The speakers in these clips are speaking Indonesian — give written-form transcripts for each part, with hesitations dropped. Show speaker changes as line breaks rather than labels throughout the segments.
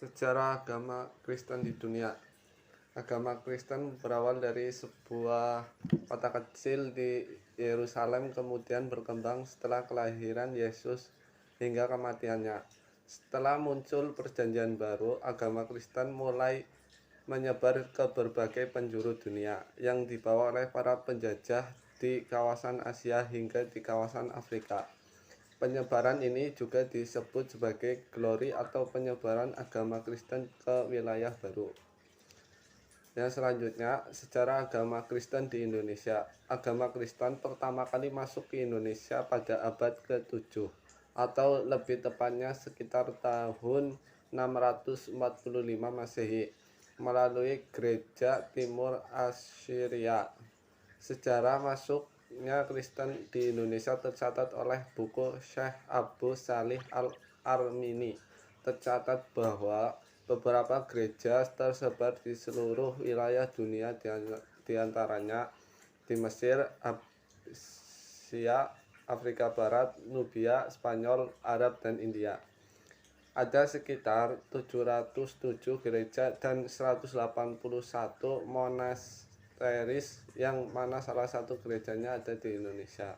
Sejarah agama Kristen di dunia. Agama Kristen berawal dari sebuah kota kecil di Yerusalem, kemudian berkembang setelah kelahiran Yesus hingga kematiannya. Setelah muncul Perjanjian Baru, agama Kristen mulai menyebar ke berbagai penjuru dunia yang dibawa oleh para penjajah di kawasan Asia hingga di kawasan Afrika. Penyebaran ini juga disebut sebagai glory atau penyebaran agama Kristen ke wilayah baru. Yang selanjutnya, sejarah agama Kristen di Indonesia. Agama Kristen pertama kali masuk ke Indonesia pada abad ke-7 atau lebih tepatnya sekitar tahun 645 Masehi melalui Gereja Timur Assyria. Sejarah masuknya Kristen di Indonesia tercatat oleh buku Syekh Abu Shalih Al-Armini. Tercatat bahwa beberapa gereja tersebar di seluruh wilayah dunia, di antaranya di Mesir, Asia, Afrika Barat, Nubia, Spanyol, Arab, dan India. Ada sekitar 707 gereja dan 181 monasteris, yang mana salah satu gerejanya ada di Indonesia.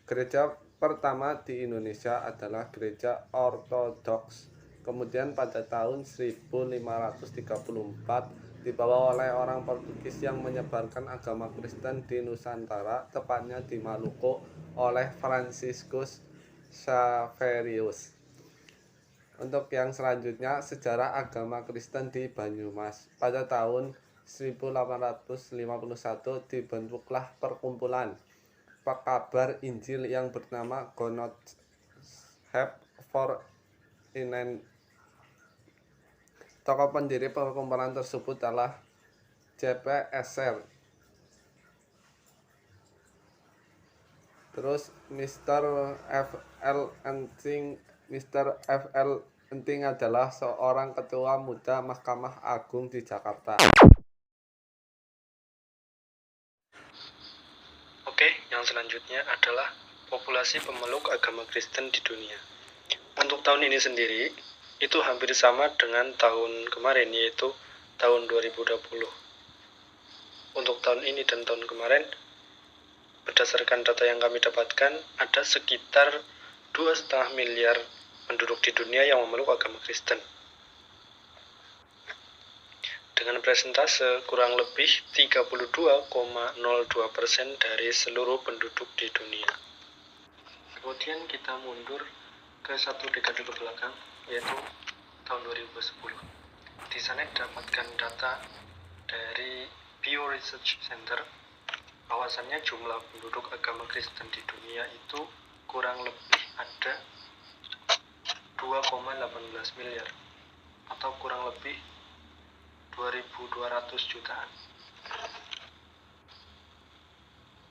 Gereja pertama di Indonesia adalah Gereja Ortodoks. Kemudian pada tahun 1534 dibawa oleh orang Portugis yang menyebarkan agama Kristen di Nusantara, tepatnya di Maluku, oleh Franciscus Xaverius. Untuk yang selanjutnya, sejarah agama Kristen di Banyumas. Pada tahun 1851 dibentuklah perkumpulan pekabar Injil yang bernama Gonodshep for Inen. Tokoh pendiri perkumpulan tersebut adalah J.P. Esser. Terus Mr. F. L. Enting adalah seorang ketua muda Mahkamah Agung di Jakarta.
Oke, yang selanjutnya adalah populasi pemeluk agama Kristen di dunia. Untuk tahun ini sendiri, itu hampir sama dengan tahun kemarin, yaitu tahun 2020. Untuk tahun ini dan tahun kemarin, berdasarkan data yang kami dapatkan, ada sekitar 2,5 miliar penduduk di dunia yang memeluk agama Kristen. Dengan persentase kurang lebih 32,02% dari seluruh penduduk di dunia. Kemudian kita mundur ke satu dekade ke belakang, yaitu tahun 2010. Di sana didapatkan data dari Pew Research Center bahwasannya jumlah penduduk agama Kristen di dunia itu kurang lebih ada 2,18 miliar atau kurang lebih 2.200 jutaan.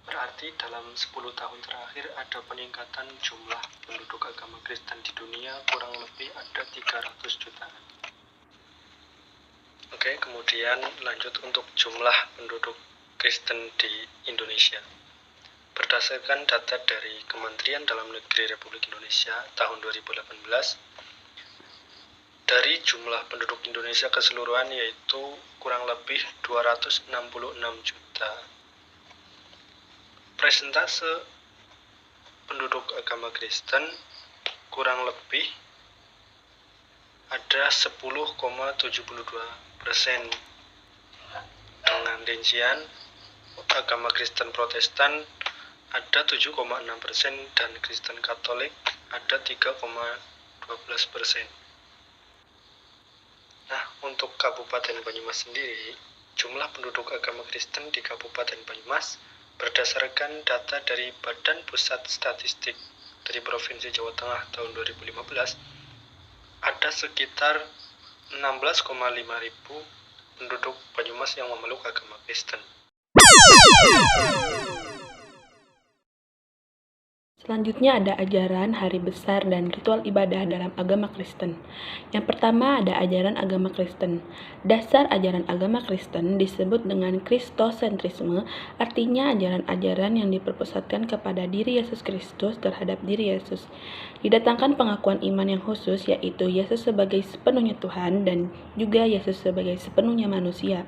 Berarti dalam 10 tahun terakhir ada peningkatan jumlah penduduk agama Kristen di dunia kurang lebih ada 300 jutaan. Oke, kemudian lanjut untuk jumlah penduduk Kristen di Indonesia. Berdasarkan data dari Kementerian Dalam Negeri Republik Indonesia tahun 2018, dari jumlah penduduk Indonesia keseluruhan yaitu kurang lebih 266 juta. Persentase penduduk agama Kristen kurang lebih ada 10,72%. Dengan rincian agama Kristen Protestan ada 7,6% dan Kristen Katolik ada 3,12%. Nah, untuk Kabupaten Banyumas sendiri, jumlah penduduk agama Kristen di Kabupaten Banyumas berdasarkan data dari Badan Pusat Statistik dari Provinsi Jawa Tengah tahun 2015, ada sekitar 16,5 ribu penduduk Banyumas yang memeluk agama Kristen.
Selanjutnya ada ajaran hari besar dan ritual ibadah dalam agama Kristen. Yang pertama ada ajaran agama Kristen. Dasar ajaran agama Kristen disebut dengan Kristosentrisme, artinya ajaran-ajaran yang diperpusatkan kepada diri Yesus Kristus terhadap diri Yesus. Didatangkan pengakuan iman yang khusus, yaitu Yesus sebagai sepenuhnya Tuhan dan juga Yesus sebagai sepenuhnya manusia.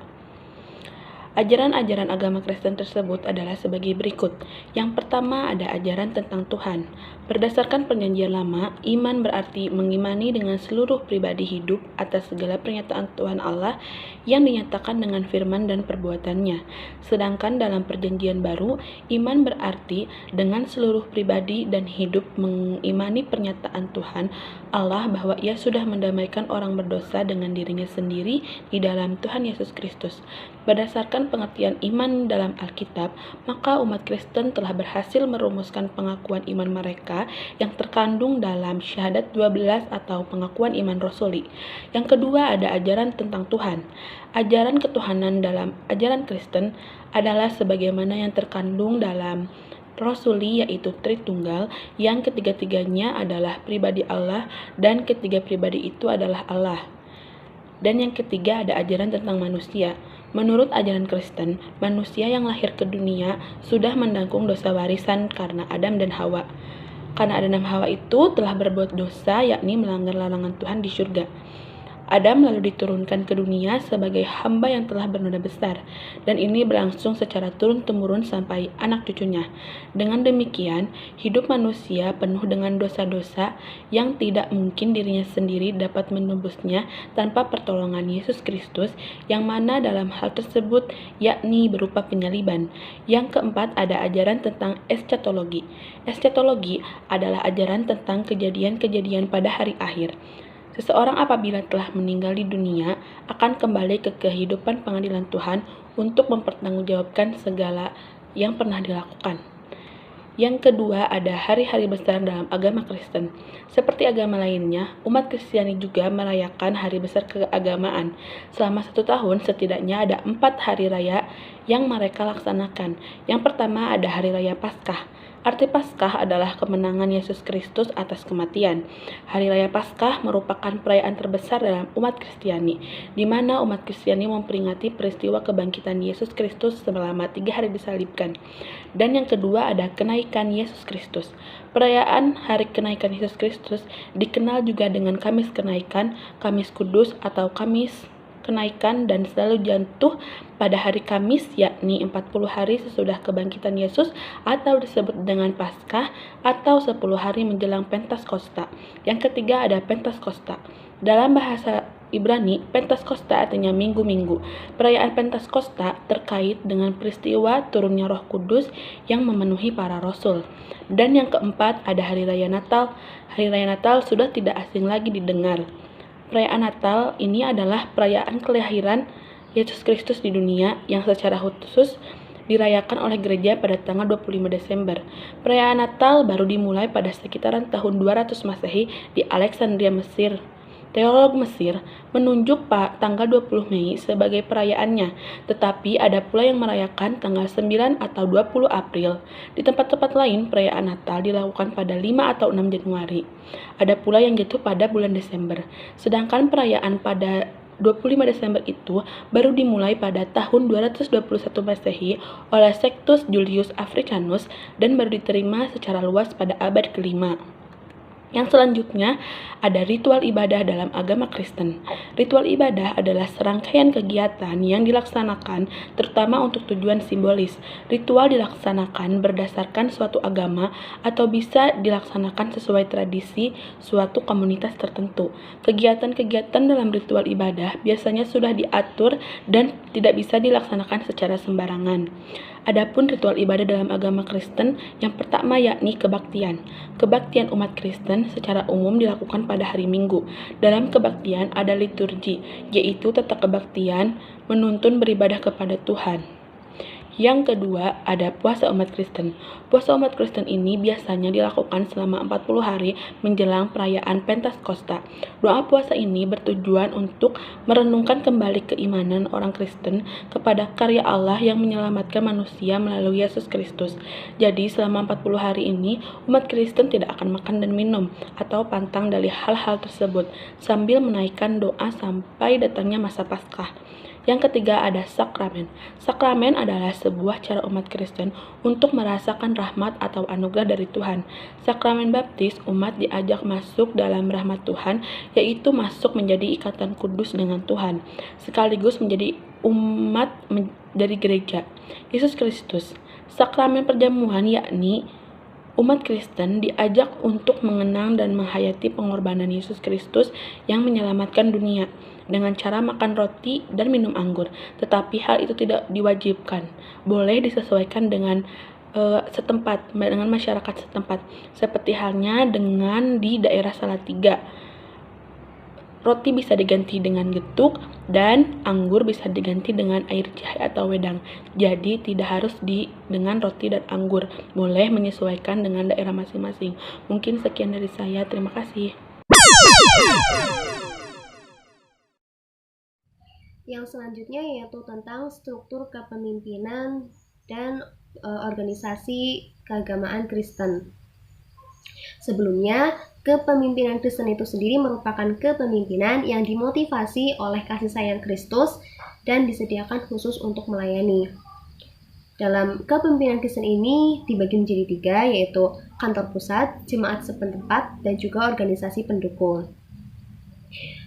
Ajaran-ajaran agama Kristen tersebut adalah sebagai berikut. Yang pertama ada ajaran tentang Tuhan. Berdasarkan perjanjian lama, iman berarti mengimani dengan seluruh pribadi hidup atas segala pernyataan Tuhan Allah yang dinyatakan dengan firman dan perbuatannya. Sedangkan dalam perjanjian baru, iman berarti dengan seluruh pribadi dan hidup mengimani pernyataan Tuhan Allah bahwa Ia sudah mendamaikan orang berdosa dengan dirinya sendiri di dalam Tuhan Yesus Kristus. Berdasarkan pengertian iman dalam Alkitab, maka umat Kristen telah berhasil merumuskan pengakuan iman mereka yang terkandung dalam Syahadat 12 atau pengakuan iman rasuli. Yang kedua ada ajaran tentang Tuhan. Ajaran ketuhanan dalam ajaran Kristen adalah sebagaimana yang terkandung dalam rasuli, yaitu Tritunggal, yang ketiga-tiganya adalah pribadi Allah dan ketiga pribadi itu adalah Allah. Dan yang ketiga ada ajaran tentang manusia. Menurut ajaran Kristen, manusia yang lahir ke dunia sudah menanggung dosa warisan karena Adam dan Hawa. Karena Adam dan Hawa itu telah berbuat dosa, yakni melanggar larangan Tuhan di surga. Adam lalu diturunkan ke dunia sebagai hamba yang telah bernoda besar, dan ini berlangsung secara turun-temurun sampai anak cucunya. Dengan demikian, hidup manusia penuh dengan dosa-dosa yang tidak mungkin dirinya sendiri dapat menembusnya tanpa pertolongan Yesus Kristus, yang mana dalam hal tersebut yakni berupa penyaliban. Yang keempat ada ajaran tentang eschatologi. Eschatologi adalah ajaran tentang kejadian-kejadian pada hari akhir. Seseorang apabila telah meninggal di dunia akan kembali ke kehidupan pengadilan Tuhan untuk mempertanggungjawabkan segala yang pernah dilakukan. Yang kedua ada hari-hari besar dalam agama Kristen. Seperti agama lainnya, umat Kristiani juga merayakan hari besar keagamaan. Selama 1 tahun setidaknya ada 4 hari raya yang mereka laksanakan. Yang pertama ada hari raya Paskah. Arti Paskah adalah kemenangan Yesus Kristus atas kematian. Hari Raya Paskah merupakan perayaan terbesar dalam umat Kristiani, di mana umat Kristiani memperingati peristiwa kebangkitan Yesus Kristus selama 3 hari disalibkan. Dan yang kedua ada kenaikan Yesus Kristus. Perayaan Hari Kenaikan Yesus Kristus dikenal juga dengan Kamis Kenaikan, Kamis Kudus atau Kamis Kenaikan, dan selalu jatuh pada hari Kamis, yakni 40 hari sesudah kebangkitan Yesus atau disebut dengan Paskah atau 10 hari menjelang Pentakosta. Yang ketiga ada Pentakosta. Dalam bahasa Ibrani, Pentakosta artinya minggu-minggu. Perayaan Pentakosta terkait dengan peristiwa turunnya Roh Kudus yang memenuhi para rasul. Dan yang keempat ada Hari Raya Natal. Hari Raya Natal sudah tidak asing lagi didengar. Perayaan Natal ini adalah perayaan kelahiran Yesus Kristus di dunia yang secara khusus dirayakan oleh gereja pada tanggal 25 Desember. Perayaan Natal baru dimulai pada sekitaran tahun 200 Masehi di Alexandria, Mesir. Teolog Mesir menunjuk tanggal 20 Mei sebagai perayaannya, tetapi ada pula yang merayakan tanggal 9 atau 20 April. Di tempat-tempat lain, perayaan Natal dilakukan pada 5 atau 6 Januari. Ada pula yang jatuh pada bulan Desember. Sedangkan perayaan pada 25 Desember itu baru dimulai pada tahun 221 Masehi oleh Sextus Julius Africanus dan baru diterima secara luas pada abad ke-5. Yang selanjutnya ada ritual ibadah dalam agama Kristen. Ritual ibadah adalah serangkaian kegiatan yang dilaksanakan terutama untuk tujuan simbolis. Ritual dilaksanakan berdasarkan suatu agama atau bisa dilaksanakan sesuai tradisi suatu komunitas tertentu. Kegiatan-kegiatan dalam ritual ibadah biasanya sudah diatur dan tidak bisa dilaksanakan secara sembarangan. Adapun ritual ibadah dalam agama Kristen yang pertama yakni kebaktian. Kebaktian umat Kristen secara umum dilakukan pada hari Minggu. Dalam kebaktian ada liturgi, yaitu tata kebaktian menuntun beribadah kepada Tuhan. Yang kedua, ada puasa umat Kristen. Puasa umat Kristen ini biasanya dilakukan selama 40 hari menjelang perayaan Pentakosta. Doa puasa ini bertujuan untuk merenungkan kembali keimanan orang Kristen kepada karya Allah yang menyelamatkan manusia melalui Yesus Kristus. Jadi, selama 40 hari ini, umat Kristen tidak akan makan dan minum atau pantang dari hal-hal tersebut sambil menaikkan doa sampai datangnya masa Paskah. Yang ketiga ada sakramen. Sakramen adalah sebuah cara umat Kristen untuk merasakan rahmat atau anugerah dari Tuhan. Sakramen baptis, umat diajak masuk dalam rahmat Tuhan, yaitu masuk menjadi ikatan kudus dengan Tuhan, sekaligus menjadi umat dari gereja Yesus Kristus. Sakramen perjamuan yakni umat Kristen diajak untuk mengenang dan menghayati pengorbanan Yesus Kristus yang menyelamatkan dunia dengan cara makan roti dan minum anggur. Tetapi hal itu tidak diwajibkan. Boleh disesuaikan dengan setempat, dengan masyarakat setempat. Seperti halnya dengan di daerah Salatiga. Roti bisa diganti dengan getuk dan anggur bisa diganti dengan air jahe atau wedang. Jadi tidak harus dengan roti dan anggur. Boleh menyesuaikan dengan daerah masing-masing. Mungkin sekian dari saya. Terima kasih.
Yang selanjutnya yaitu tentang struktur kepemimpinan dan organisasi keagamaan Kristen. Sebelumnya, kepemimpinan Kristen itu sendiri merupakan kepemimpinan yang dimotivasi oleh kasih sayang Kristus dan disediakan khusus untuk melayani. Dalam kepemimpinan Kristen ini dibagi menjadi 3, yaitu kantor pusat, jemaat setempat, dan juga organisasi pendukung.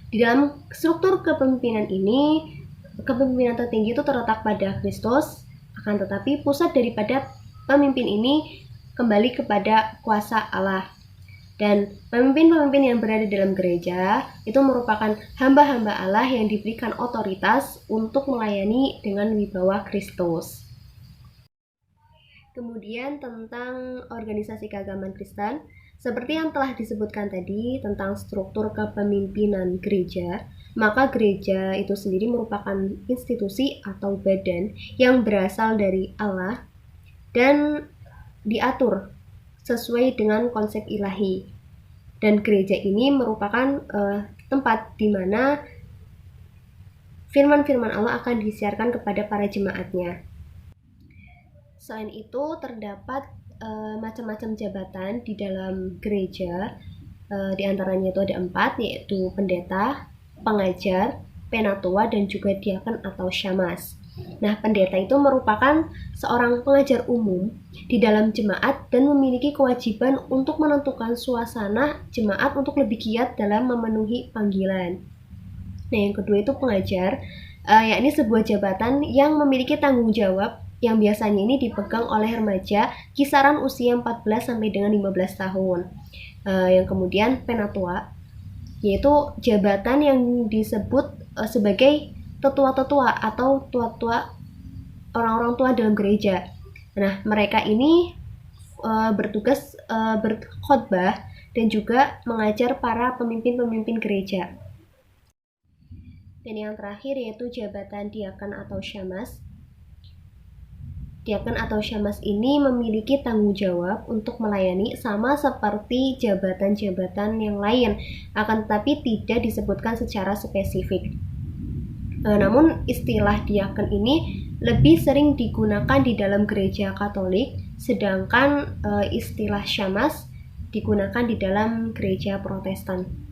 Di dalam struktur kepemimpinan ini, kepemimpinan tertinggi itu terletak pada Kristus, akan tetapi pusat daripada pemimpin ini kembali kepada kuasa Allah. Dan pemimpin-pemimpin yang berada dalam gereja itu merupakan hamba-hamba Allah yang diberikan otoritas untuk melayani dengan wibawa Kristus. Kemudian tentang organisasi keagamaan Kristen, seperti yang telah disebutkan tadi tentang struktur kepemimpinan gereja, maka gereja itu sendiri merupakan institusi atau badan yang berasal dari Allah dan diatur sesuai dengan konsep ilahi. Dan gereja ini merupakan tempat di mana firman-firman Allah akan disiarkan kepada para jemaatnya. Selain itu, terdapat macam-macam jabatan di dalam gereja, di antaranya itu ada 4, yaitu pendeta, pengajar, penatua, dan juga diakon atau syamas. Nah, pendeta itu merupakan seorang pengajar umum di dalam jemaat dan memiliki kewajiban untuk menentukan suasana jemaat untuk lebih giat dalam memenuhi panggilan. Nah, yang kedua itu pengajar, yakni sebuah jabatan yang memiliki tanggung jawab yang biasanya ini dipegang oleh remaja kisaran usia 14 sampai dengan 15 tahun. Yang kemudian penatua, yaitu jabatan yang disebut sebagai tetua-tetua atau tua-tua, orang-orang tua dalam gereja. Nah, mereka ini bertugas berkhotbah dan juga mengajar para pemimpin-pemimpin gereja. Dan yang terakhir yaitu jabatan diakon atau syamas. Diakon atau syamas ini memiliki tanggung jawab untuk melayani sama seperti jabatan-jabatan yang lain, akan tetapi tidak disebutkan secara spesifik. Namun istilah diakon ini lebih sering digunakan di dalam gereja Katolik, sedangkan istilah syamas digunakan di dalam gereja Protestan.